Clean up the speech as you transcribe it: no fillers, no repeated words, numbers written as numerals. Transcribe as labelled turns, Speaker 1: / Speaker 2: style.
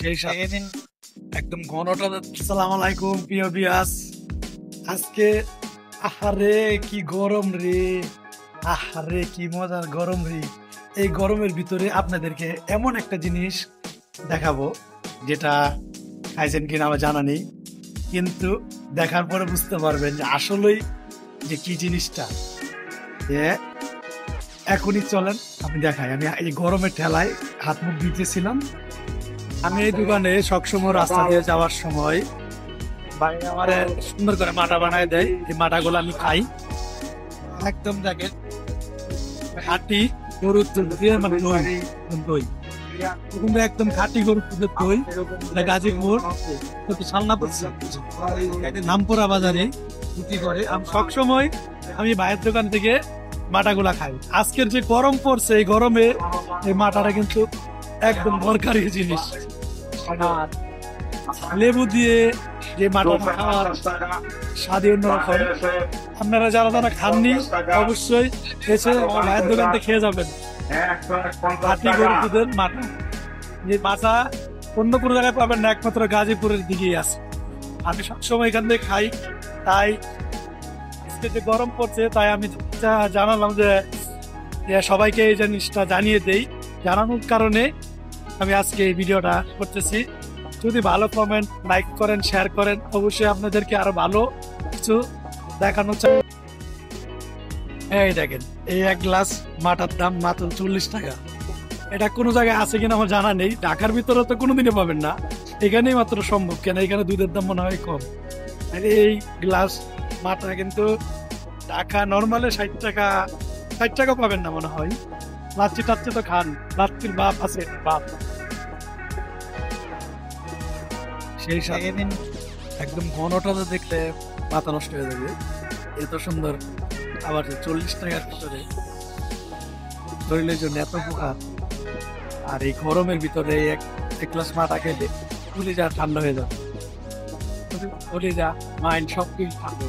Speaker 1: সেই দিন একদম ঘনটা। আসসালামু আলাইকুম প্রিয় বিয়াস। আজকে আহারে কি গরম রে, আহারে কি মজার গরম রে। এই গরমের ভিতরে আপনাদেরকে এমন একটা জিনিস দেখাবো যেটা খাইছেন কিনা আমার জানা নেই, কিন্তু দেখার পরে বুঝতে পারবেন যে আসলেই যে কি জিনিসটা। যে এখনই চলেন আমি দেখাই। আমি এই গরমের ঠেলায় হাত মুখ দিতেছিলাম। আমি এই দোকানে সবসময় রাস্তা দিয়ে যাওয়ার সময় ভাই আমার সুন্দর করে মাটা বানায় দেয়। এই মাটাগুলো আমি খাই। একদম দেখেন খাঁটি গরুর দুধ দিয়ে, মানে দই কিন্তু একদম খাঁটি গরুর দুধের দই। গাজীপুর সালনাপুর নামপুরা বাজারে বিক্রি করে। আমি সবসময় আমি ভাইয়ের দোকান থেকে মাটাগুলা খাই। আজকের যে গরম পড়ছে, এই গরমে এই মাটাটা কিন্তু একদম দরকারি জিনিস। লেবু দিয়ে যে মাটাটা খাওয়ার স্বাদই অন্যরকম। আপনারা যারা যারা খাননি অবশ্যই এসে আমার ভাইয়ের দোকান থেকে খেয়ে যাবেন। খাঁটি গরুর দুধের মাটা, যে মাটা অন্য কোনো জায়গায় পাবেন না, একমাত্র গাজীপুরের দিকেই আছে। আমি সবসময় এখান থেকে খাই। তাই আজকে যে গরম পড়ছে তাই আমি জানালাম যে সবাইকে এই জিনিসটা জানিয়ে দেই। জানানোর কারণে আমি আজকে এই ভিডিওটা করতেছি। যদি ভালো কমেন্ট, লাইক করেন, শেয়ার করেন, অবশ্যই আপনাদেরকে আরো ভালো কিছু দেখানো চাই। এই দেখেন, এই এক গ্লাস মাটার দাম মাত্র 40 টাকা। এটা কোনো জায়গায় আছে কিনা আমার জানা নেই। ঢাকার ভিতরে তো কোনোদিনই পাবেন না, এখানেই মাত্র সম্ভব। কেন এখানে দুধের দাম মনে হয় কম। এই গ্লাস মাটা কিন্তু ঢাকা নর্মালে 60 টাকা পাবেন না মনে হয়। লাচ্ছি টাচ্ছি তো খান, লাচ্ছির বাপ আছে, বাপ সেই দিন একদম ঘনটা দেখলে মাথা নষ্ট হয়ে যাবে। এত সুন্দর আবার 40 টাকার ভিতরে শরীরের জন্য এত উপকার। আর এই গরমের ভিতরে এক গ্লাস মাটা খেলে কলিজা ঠান্ডা হয়ে যাবে। কলিজা, মাইন্ড সবকিছু ঠান্ডা।